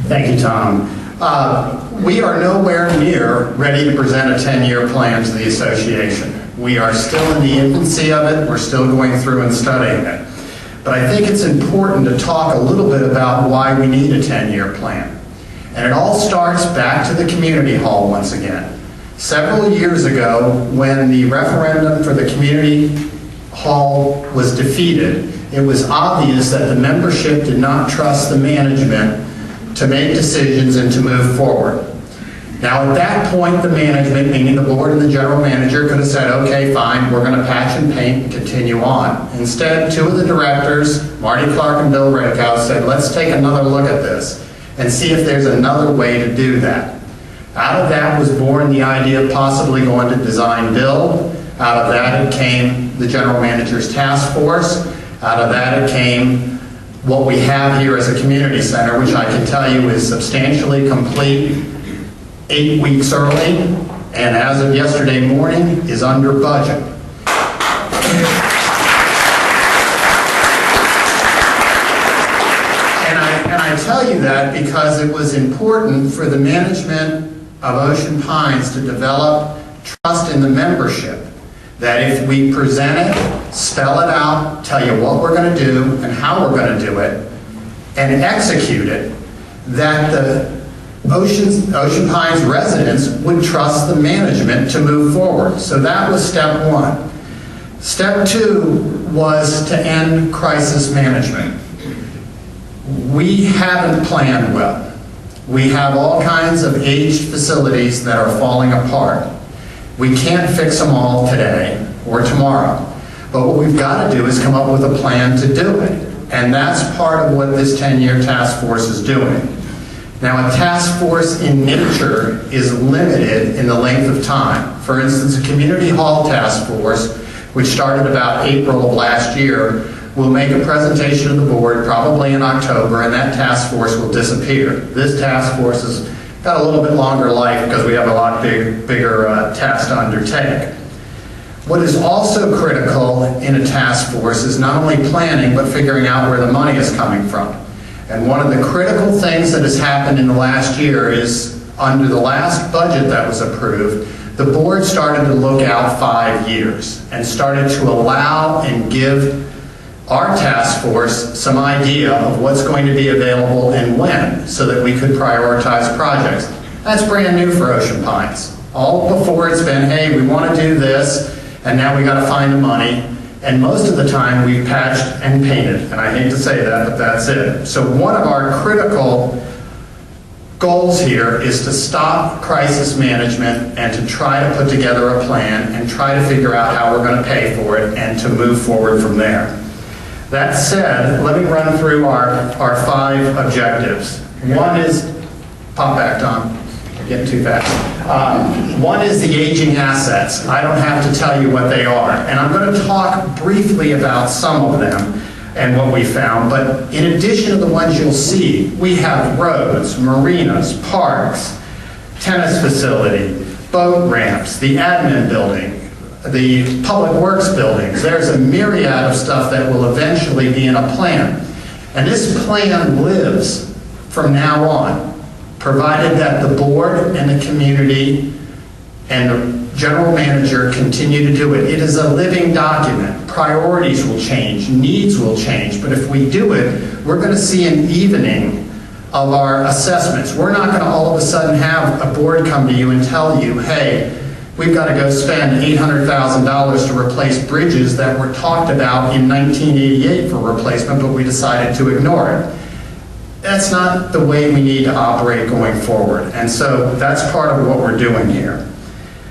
Thank you, Tom. We are nowhere near ready to present a 10-year plan to the association. We are still in the infancy of it. We're still going through and studying it. But I think it's important to talk a little bit about why we need a 10-year plan. And it all starts back to the community hall once again. Several years ago, when the referendum for the community hall was defeated, it was obvious that the membership did not trust the management to make decisions and to move forward. Now at that point, the management, meaning the board and the general manager, could have said, okay, fine, we're going to patch and paint and continue on. Instead, two of the directors, Marty Clark and Bill Rakow, said, let's take another look at this and see if there's another way to do that. Out of that was born the idea of possibly going to design build. Out of that it came the general manager's task force. Out of that it came what we have here as a community center, which I can tell you is substantially complete, 8 weeks early, and as of yesterday morning is under budget. And I tell you that because it was important for the management of Ocean Pines to develop trust in the membership, that if we present it, spell it out, tell you what we're going to do and how we're going to do it, and execute it, that the Ocean Pines residents would trust the management to move forward. So that was step one. Step two was to end crisis management. We haven't planned well. We have all kinds of aged facilities that are falling apart. We can't fix them all today or tomorrow. But what we've got to do is come up with a plan to do it. And that's part of what this 10-year task force is doing. Now, a task force in nature is limited in the length of time. For instance, a community hall task force, which started about April of last year, will make a presentation to the board probably in October, and that task force will disappear. This task force has got a little bit longer life because we have a lot bigger task to undertake. What is also critical in a task force is not only planning, but figuring out where the money is coming from. And one of the critical things that has happened in the last year is, under the last budget that was approved, the board started to look out 5 years and started to allow and give our task force some idea of what's going to be available and when, so that we could prioritize projects. That's brand new for Ocean Pines. All before it's been, hey, we want to do this, and now we got to find the money. And most of the time we've patched and painted, and I hate to say that, but that's it. So one of our critical goals here is to stop crisis management and to try to put together a plan and try to figure out how we're going to pay for it and to move forward from there. That said, let me run through our 5 objectives. One is, pop back, Tom. We're getting too fast. One is the aging assets. I don't have to tell you what they are. And I'm going to talk briefly about some of them and what we found. But in addition to the ones you'll see, we have roads, marinas, parks, tennis facility, boat ramps, the admin building, the public works buildings. There's a myriad of stuff that will eventually be in a plan. And this plan lives from now on, provided that the board and the community and the general manager continue to do it. It is a living document. Priorities will change, needs will change, but if we do it, we're going to see an evening of our assessments. We're not going to all of a sudden have a board come to you and tell you, hey, we've got to go spend $800,000 to replace bridges that were talked about in 1988 for replacement, but we decided to ignore it. That's not the way we need to operate going forward. And so that's part of what we're doing here.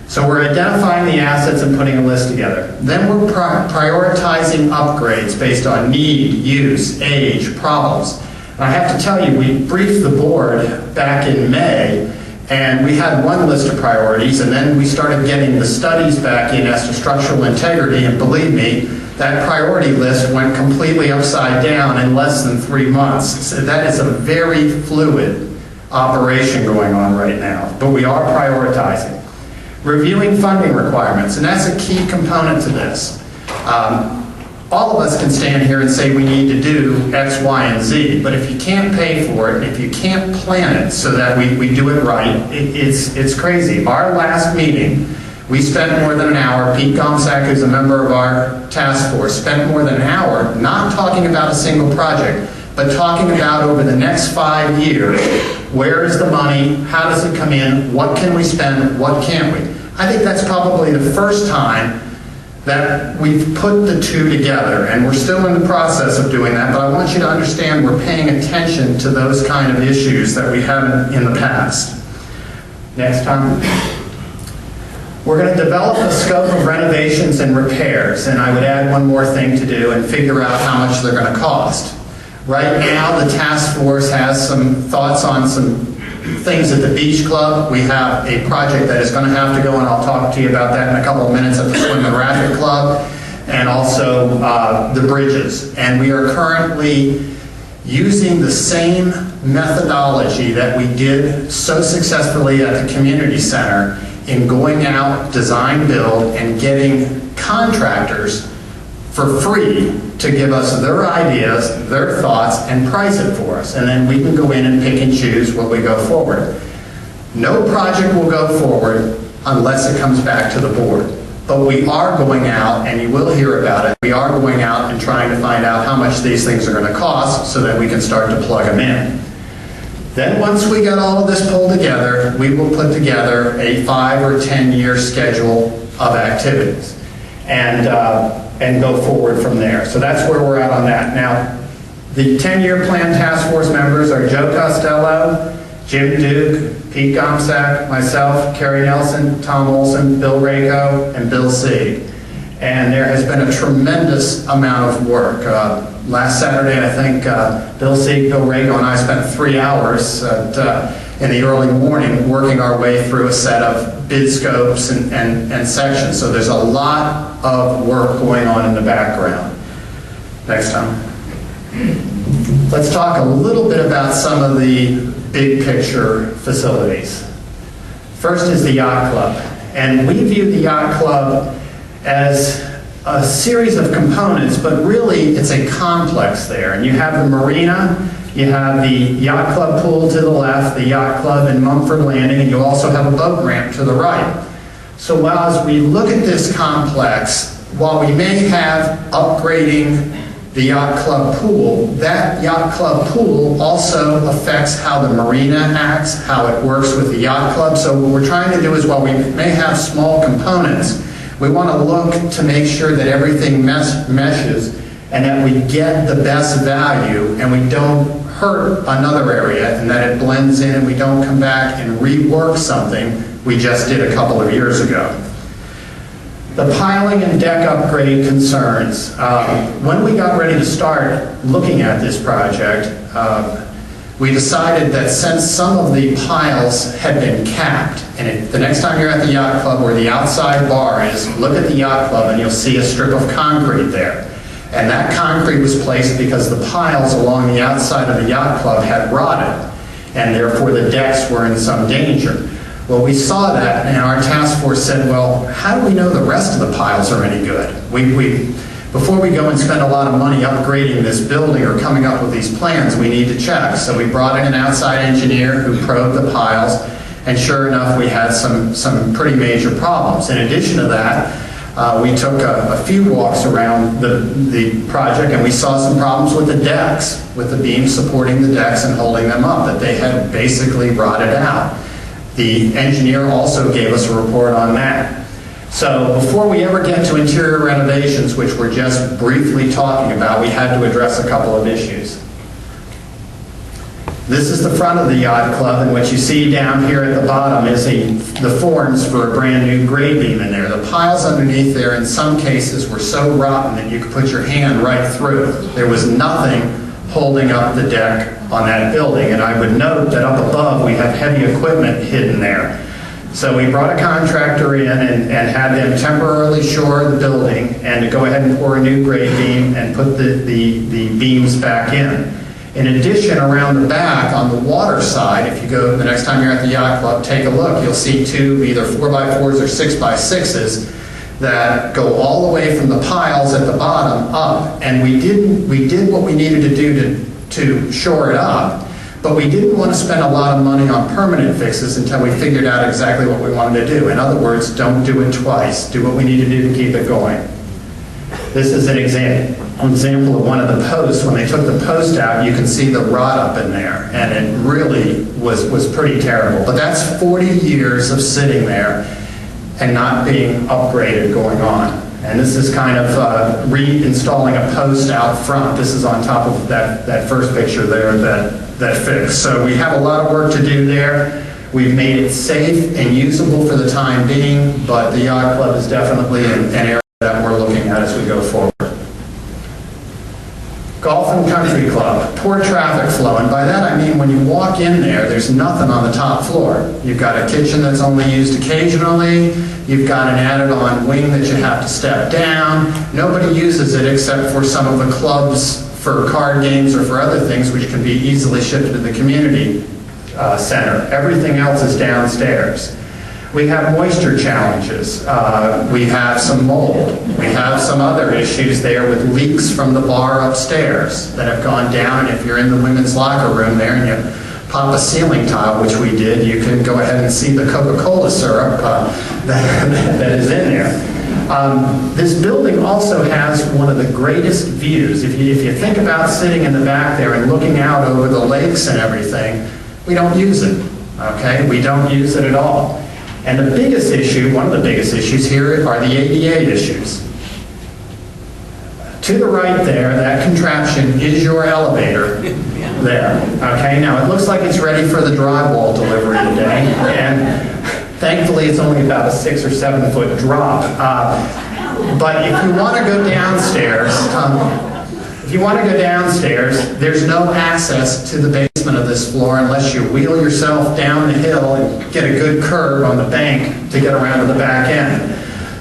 So we're identifying the assets and putting a list together. Then we're prioritizing upgrades based on need, use, age, problems. And I have to tell you, we briefed the board back in May, and we had one list of priorities, and then we started getting the studies back in as to structural integrity, and believe me, that priority list went completely upside down in less than 3 months. So that is a very fluid operation going on right now, but we are prioritizing. Reviewing funding requirements, and that's a key component to this. all of us can stand here and say we need to do X, Y, and Z, but if you can't pay for it, if you can't plan it so that we do it right, it's crazy. Our last meeting, we spent more than an hour. Pete Gomsak, who's a member of our task force, spent more than an hour not talking about a single project, but talking about over the next 5 years, where is the money, how does it come in, what can we spend, what can't we? I think that's probably the first time that we've put the two together, and we're still in the process of doing that, but I want you to understand we're paying attention to those kind of issues that we haven't in the past. Next time. We're going to develop a scope of renovations and repairs, and I would add one more thing to do and figure out how much they're going to cost. Right now, the task force has some thoughts on some things at the beach club. We have a project that is going to have to go, and I'll talk to you about that in a couple of minutes, at the Swim and Racket Club, and also the bridges. And we are currently using the same methodology that we did so successfully at the community center in going out, design, build, and getting contractors for free to give us their ideas, their thoughts, and price it for us. And then we can go in and pick and choose what we go forward. No project will go forward unless it comes back to the board. But we are going out, and you will hear about it, we are going out and trying to find out how much these things are going to cost so that we can start to plug them in. Then once we get all of this pulled together, we will put together a 5 or 10 year schedule of activities and go forward from there. So that's where we're at on that. Now, the 10-year plan task force members are Joe Costello, Jim Duke, Pete Gomsak, myself, Kerry Nelson, Tom Olson, Bill Rako, and Bill Sieg. And there has been a tremendous amount of work. Last Saturday, I think Bill Sieg, Bill Rako, and I spent 3 hours in the early morning working our way through a set of bid scopes and sections. So there's a lot of work going on in the background. Next time. Let's talk a little bit about some of the big picture facilities. First is the Yacht Club. And we view the Yacht Club as a series of components, but really it's a complex there. And you have the marina, you have the Yacht Club pool to the left, the Yacht Club in Mumford Landing, and you also have a boat ramp to the right. So while as we look at this complex, while we may have upgrading the Yacht Club pool, that Yacht Club pool also affects how the marina acts, how it works with the Yacht Club. So what we're trying to do is, while we may have small components, we want to look to make sure that everything meshes and that we get the best value and we don't hurt another area, and that it blends in and we don't come back and rework something we just did a couple of years ago. The piling and deck upgrade concerns. When we got ready to start looking at this project, we decided that since some of the piles had been capped, and the next time you're at the Yacht Club where the outside bar is, look at the Yacht Club and you'll see a strip of concrete there. And that concrete was placed because the piles along the outside of the Yacht Club had rotted, and therefore the decks were in some danger. Well, we saw that, and our task force said, well, how do we know the rest of the piles are any good? Before we go and spend a lot of money upgrading this building or coming up with these plans, we need to check. So we brought in an outside engineer who probed the piles, and sure enough, we had some pretty major problems. In addition to that, we took a few walks around the project, and we saw some problems with the decks, with the beams supporting the decks and holding them up, that they had basically rotted out. The engineer also gave us a report on that. So before we ever get to interior renovations, which we're just briefly talking about, we had to address a couple of issues. This is the front of the Yacht Club, and what you see down here at the bottom is the forms for a brand new grade beam in there. The piles underneath there in some cases were so rotten that you could put your hand right through. There was nothing holding up the deck on that building, and I would note that up above we have heavy equipment hidden there. So we brought a contractor in and had them temporarily shore the building and to go ahead and pour a new grade beam and put the beams back in. In addition, around the back on the water side, if you go the next time you're at the Yacht Club, take a look, you'll see two either 4x4s or 6x6s that go all the way from the piles at the bottom up, and we did what we needed to do to shore it up, but we didn't want to spend a lot of money on permanent fixes until we figured out exactly what we wanted to do. In other words, don't do it twice. Do what we need to do to keep it going. This is an example of one of the posts. When they took the post out, you can see the rot up in there, and it really was pretty terrible. But that's 40 years of sitting there and not being upgraded going on. And this is kind of reinstalling a post out front. This is on top of that first picture there that fixed. So we have a lot of work to do there. We've made it safe and usable for the time being, but the yacht club is definitely an area that we're looking at as we go forward. Golf and Country Club, poor traffic flow, and by that I mean when you walk in there, there's nothing on the top floor. You've got a kitchen that's only used occasionally, you've got an added-on wing that you have to step down. Nobody uses it except for some of the clubs for card games or for other things which can be easily shifted to the community center. Everything else is downstairs. We have moisture challenges. We have some mold. We have some other issues there with leaks from the bar upstairs that have gone down. And if you're in the women's locker room there and you pop a ceiling tile, which we did, you can go ahead and see the Coca-Cola syrup that is in there. This building also has one of the greatest views. If you think about sitting in the back there and looking out over the lakes and everything, we don't use it, okay? We don't use it at all. And the biggest issue, one of the biggest issues here are the ADA issues. To the right there, that contraption is your elevator there, okay? Now, it looks like it's ready for the drywall delivery today, and thankfully it's only about a 6 or 7 foot drop. But if you want to go downstairs, there's no access to the basement of this floor unless you wheel yourself down the hill and get a good curve on the bank to get around to the back end.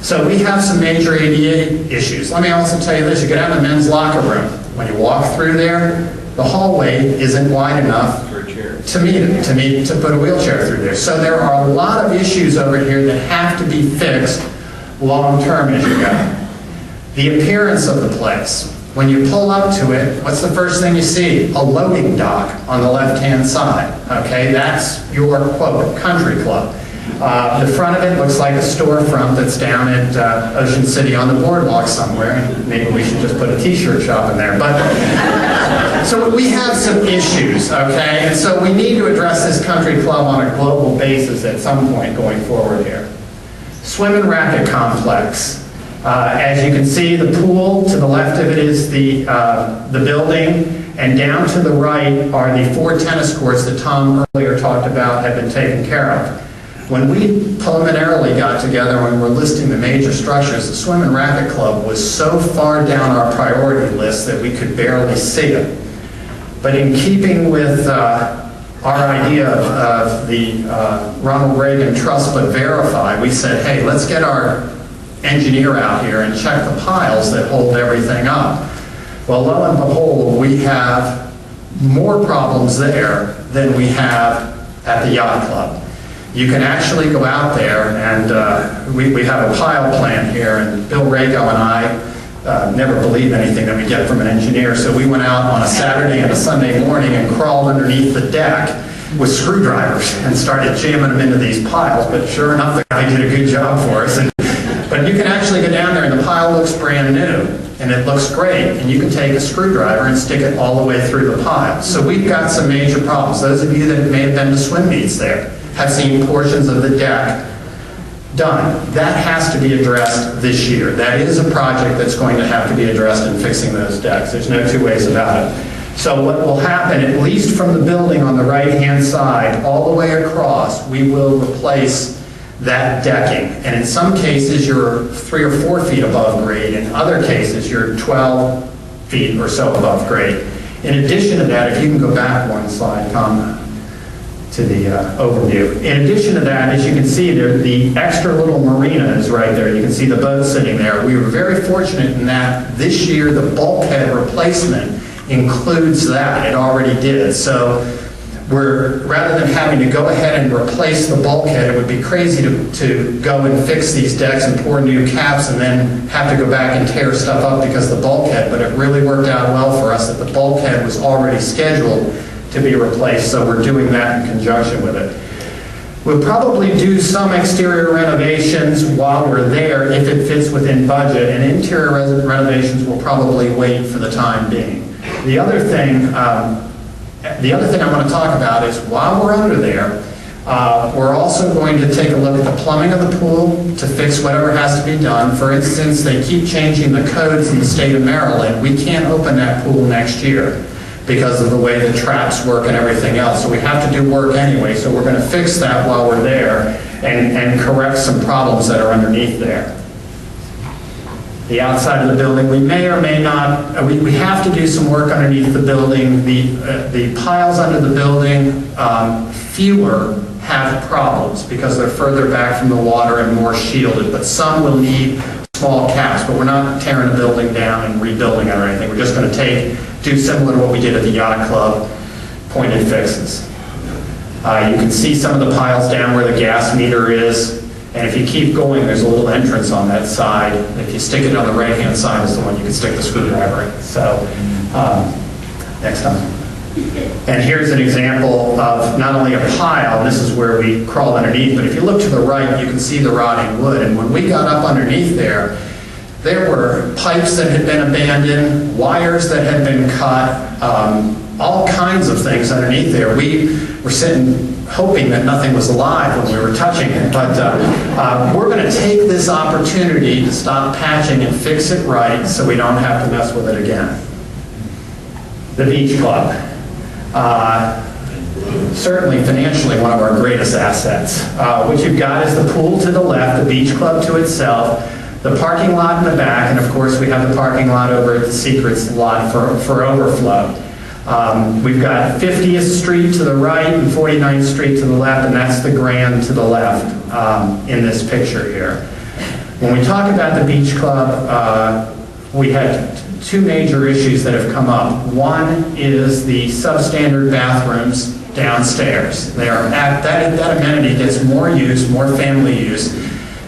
So we have some major ADA issues. Let me also tell you this, you get out of the men's locker room. When you walk through there, the hallway isn't wide enough to put a wheelchair through there. So there are a lot of issues over here that have to be fixed long term as you go. The appearance of the place. When you pull up to it, what's the first thing you see? A loading dock on the left-hand side. Okay, that's your, quote, country club. The front of it looks like a storefront that's down at Ocean City on the boardwalk somewhere. Maybe we should just put a t-shirt shop in there. But so we have some issues, okay? And so we need to address this country club on a global basis at some point going forward here. Swim and racket complex. As you can see, the pool to the left of it is the building, and down to the right are the 4 tennis courts that Tom earlier talked about have been taken care of. When we preliminarily got together and were listing the major structures, the Swim and Racket Club was so far down our priority list that we could barely see it. But in keeping with our idea of the Ronald Reagan Trust But Verify, we said, hey, let's get our engineer out here and check the piles that hold everything up. Well, lo and behold, we have more problems there than we have at the yacht club. You can actually go out there, and we have a pile plan here, and Bill Rago and I never believe anything that we get from an engineer, so we went out on a Saturday and a Sunday morning and crawled underneath the deck with screwdrivers and started jamming them into these piles, but sure enough, the guy did a good job for us. But you can actually go down there and the pile looks brand new and it looks great, and you can take a screwdriver and stick it all the way through the pile. So we've got some major problems. Those of you that may have been to swim meets there have seen portions of the deck done. That has to be addressed this year. That is a project that's going to have to be addressed in fixing those decks. There's no two ways about it. So what will happen, at least from the building on the right-hand side, all the way across, we will replace that decking. And in some cases, you're 3 or 4 feet above grade. In other cases, you're 12 feet or so above grade. In addition to that, if you can go back one slide, Tom, to the overview. In addition to that, as you can see there, the extra little marina is right there. You can see the boat sitting there. We were very fortunate in that this year the bulkhead replacement includes that. It already did. So where rather than having to go ahead and replace the bulkhead, it would be crazy to go and fix these decks and pour new caps and then have to go back and tear stuff up because of the bulkhead. But it really worked out well for us that the bulkhead was already scheduled to be replaced, so we're doing that in conjunction with it. We'll probably do some exterior renovations while we're there if it fits within budget, and interior renovations will probably wait for the time being. The other thing I want to talk about is while we're under there, we're also going to take a look at the plumbing of the pool to fix whatever has to be done. For instance, they keep changing the codes in the state of Maryland. We can't open that pool next year because of the way the traps work and everything else. So we have to do work anyway. So we're going to fix that while we're there and correct some problems that are underneath there. The outside of the building, we may or may not, we have to do some work underneath the building. The piles under the building, fewer have problems because they're further back from the water and more shielded, but some will need small caps, but we're not tearing the building down and rebuilding it or anything. We're just going to do similar to what we did at the Yacht Club, pointed fixes. You can see some of the piles down where the gas meter is. And if you keep going, there's a little entrance on that side. If you stick it on the right-hand side is the one you can stick the screwdriver in. So, next time. And here's an example of not only a pile, this is where we crawl underneath, but if you look to the right, you can see the rotting wood. And when we got up underneath there were pipes that had been abandoned, wires that had been cut, all kinds of things underneath there. We were sitting hoping that nothing was alive when we were touching it, but we're going to take this opportunity to stop patching and fix it right so we don't have to mess with it again. The Beach Club. Certainly financially one of our greatest assets. What you've got is the pool to the left, the Beach Club to itself, the parking lot in the back, and of course we have the parking lot over at the Secrets lot for overflow. We've got 50th Street to the right and 49th Street to the left, and that's the Grand to the left in this picture here. When we talk about the Beach Club, we had two major issues that have come up. One is the substandard bathrooms downstairs. They are that amenity gets more use, more family use.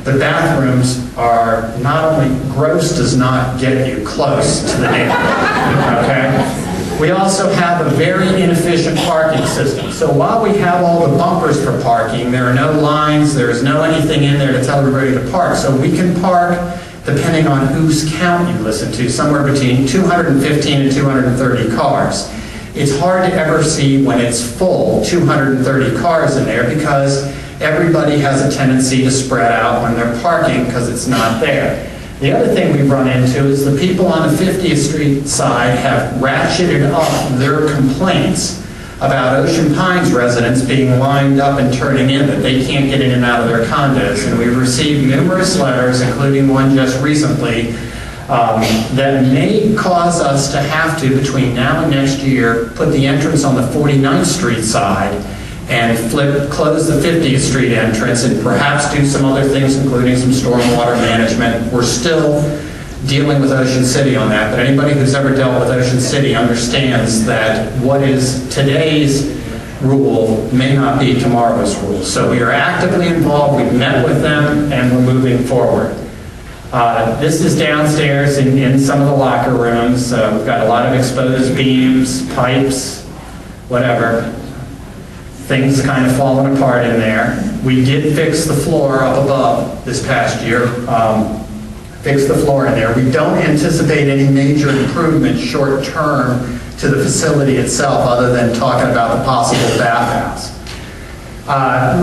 The bathrooms are not only gross, does not get you close to the dam, okay? We also have a very inefficient parking system. So while we have all the bumpers for parking, there are no lines, there is no anything in there to tell everybody to park. So we can park, depending on whose count you listen to, somewhere between 215 and 230 cars. It's hard to ever see when it's full, 230 cars in there, because everybody has a tendency to spread out when they're parking because it's not there. The other thing we've run into is the people on the 50th Street side have ratcheted up their complaints about Ocean Pines residents being lined up and turning in, that they can't get in and out of their condos. And we've received numerous letters, including one just recently, that may cause us to have to, between now and next year, put the entrance on the 49th Street side and close the 50th Street entrance and perhaps do some other things, including some stormwater management. We're still dealing with Ocean City on that, but anybody who's ever dealt with Ocean City understands that what is today's rule may not be tomorrow's rule. So we are actively involved, we've met with them, and we're moving forward. This is downstairs in some of the locker rooms. We've got a lot of exposed beams, pipes, whatever. Things kind of falling apart in there. We did fix the floor up above this past year. Fix the floor in there. We don't anticipate any major improvement short term to the facility itself other than talking about the possible bathhouse.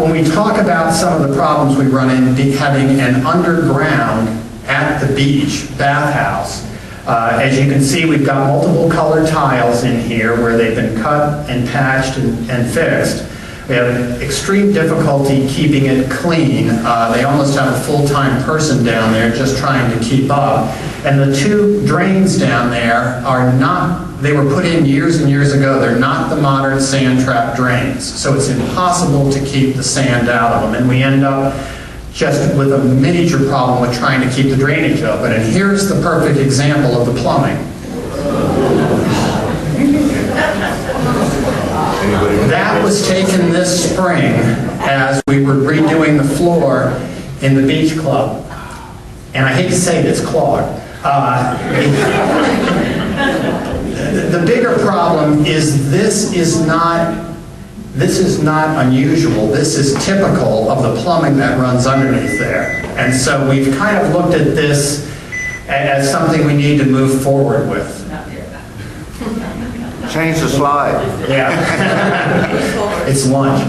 When we talk about some of the problems we run in having an underground at the beach bathhouse, as you can see, we've got multiple colored tiles in here where they've been cut and patched and fixed. We have extreme difficulty keeping it clean. They almost have a full-time person down there just trying to keep up. And the two drains down there are not, they were put in years and years ago. They're not the modern sand trap drains. So it's impossible to keep the sand out of them. And we end up just with a major problem with trying to keep the drainage open. And here's the perfect example of the plumbing. That was taken this spring as we were redoing the floor in the beach club. And I hate to say it, it's clogged. The bigger problem is this is not unusual. This is typical of the plumbing that runs underneath there. And so we've kind of looked at this as something we need to move forward with. Change the slide. Yeah. It's lunch.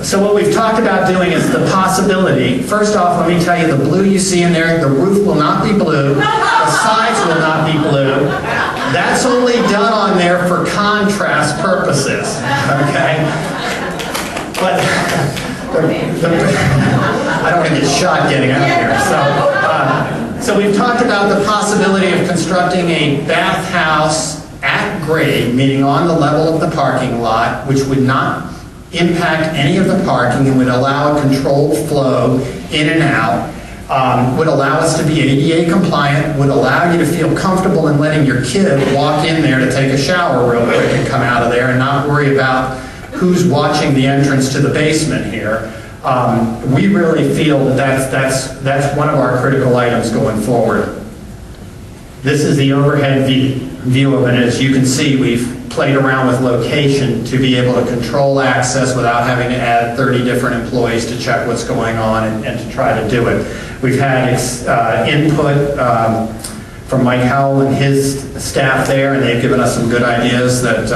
So what we've talked about doing is the possibility. First off, let me tell you, the blue you see in there, the roof will not be blue. The sides will not be blue. That's only done on there for contrast purposes, okay? But I don't want to get shot getting out here. So we've talked about the possibility of constructing a bathhouse at grade, meaning on the level of the parking lot, which would not impact any of the parking and would allow a controlled flow in and out, would allow us to be ADA compliant, would allow you to feel comfortable in letting your kid walk in there to take a shower real quick and come out of there and not worry about who's watching the entrance to the basement here. We really feel that that's one of our critical items going forward. This is the overhead view of it. As you can see, we've played around with location to be able to control access without having to add 30 different employees to check what's going on and to try to do it. We've had input from Mike Howell and his staff there, and they've given us some good ideas that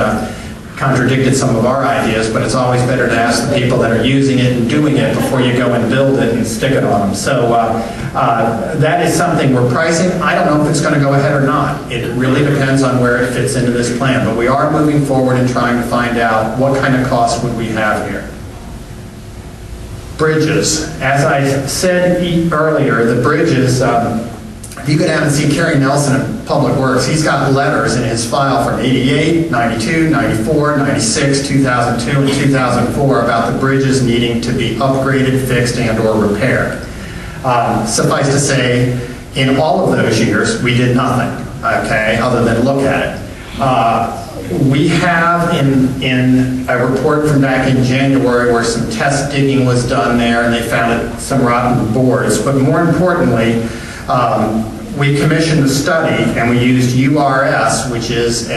contradicted some of our ideas, but it's always better to ask the people that are using it and doing it before you go and build it and stick it on them. So that is something we're pricing. I don't know if it's going to go ahead or not. It really depends on where it fits into this plan, but we are moving forward and trying to find out what kind of cost would we have here. Bridges. As I said earlier, the bridges, if you go down and see Kerry Nelson in Public Works, he's got letters in his file from 88, 92, 94, 96, 2002, and 2004 about the bridges needing to be upgraded, fixed, and or repaired. Suffice to say, in all of those years, we did nothing, okay, other than look at it. We have in a report from back in January where some test digging was done there and they found some rotten boards, but more importantly, we commissioned a study and we used URS, which is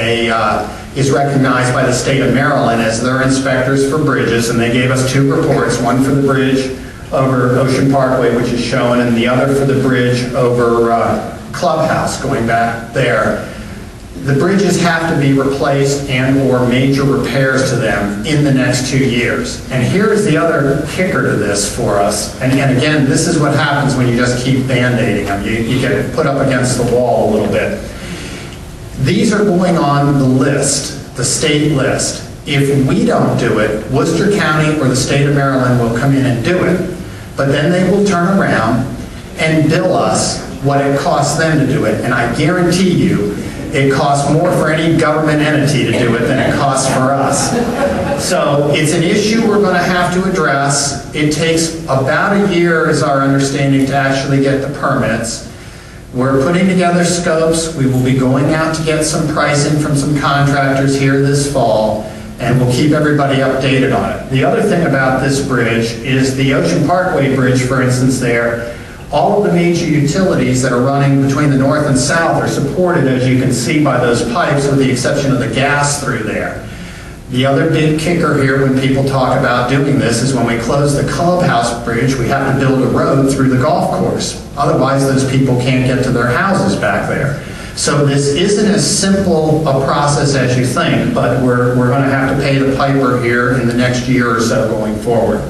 recognized by the state of Maryland as their inspectors for bridges, and they gave us two reports, one for the bridge over Ocean Parkway, which is shown, and the other for the bridge over Clubhouse, going back there. The bridges have to be replaced and or major repairs to them in the next 2 years. And here's the other kicker to this for us. And again, this is what happens when you just keep band-aiding them. You get put up against the wall a little bit. These are going on the list, the state list. If we don't do it, Worcester County or the state of Maryland will come in and do it. But then they will turn around and bill us what it costs them to do it. And I guarantee you, it costs more for any government entity to do it than it costs for us. So it's an issue we're going to have to address. It takes about a year, is our understanding, to actually get the permits. We're putting together scopes. We will be going out to get some pricing from some contractors here this fall, and we'll keep everybody updated on it. The other thing about this bridge is the Ocean Parkway Bridge, for instance, there. All of the major utilities that are running between the north and south are supported, as you can see, by those pipes, with the exception of the gas through there. The other big kicker here when people talk about doing this is when we close the Clubhouse Bridge, we have to build a road through the golf course. Otherwise, those people can't get to their houses back there. So this isn't as simple a process as you think, but we're going to have to pay the piper here in the next year or so going forward.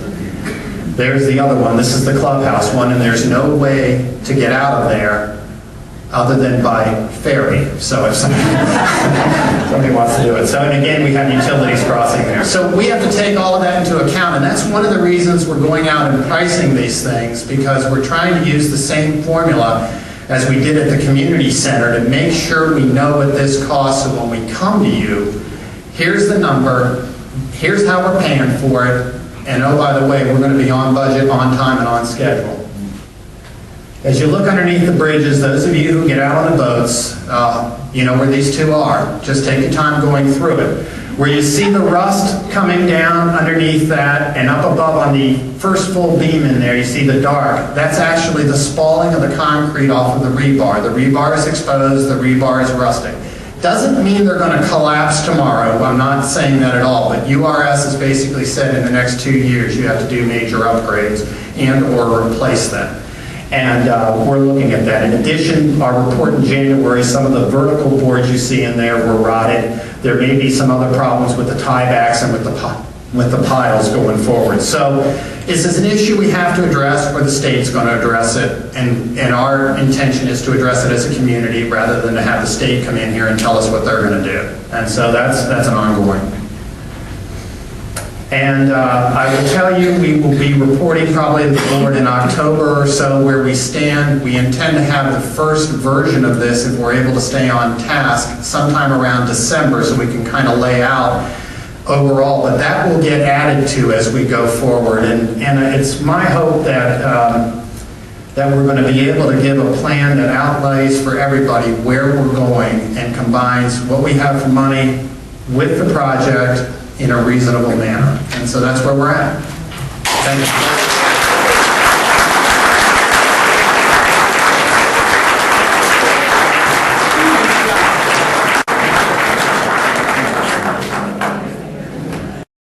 There's the other one. This is the Clubhouse one, and there's no way to get out of there other than by ferry. So if somebody wants to do it. So, and again, we have utilities crossing there. So we have to take all of that into account, and that's one of the reasons we're going out and pricing these things, because we're trying to use the same formula as we did at the community center to make sure we know what this costs, so when we come to you, here's the number, here's how we're paying for it, and oh, by the way, we're going to be on budget, on time, and on schedule. As you look underneath the bridges, those of you who get out on the boats, you know where these two are. Just take your time going through it. Where you see the rust coming down underneath that, and up above on the first full beam in there, you see the dark. That's actually the spalling of the concrete off of the rebar. The rebar is exposed, the rebar is rusting. Doesn't mean they're going to collapse tomorrow. I'm not saying that at all, but URS has basically said in the next 2 years you have to do major upgrades and or replace them. And we're looking at that. In addition, our report in January, some of the vertical boards you see in there were rotted. There may be some other problems with the tiebacks and with the piles going forward. So this is an issue we have to address, or the state's going to address it, and our intention is to address it as a community rather than to have the state come in here and tell us what they're going to do. And so that's an ongoing. And I will tell you, we will be reporting probably to the board in October or so where we stand. We intend to have the first version of this, if we're able to stay on task, sometime around December, so we can kind of lay out overall. But that will get added to as we go forward. And it's my hope that that we're going to be able to give a plan that outlays for everybody where we're going and combines what we have for money with the project in a reasonable manner. And so that's where we're at. Thank you.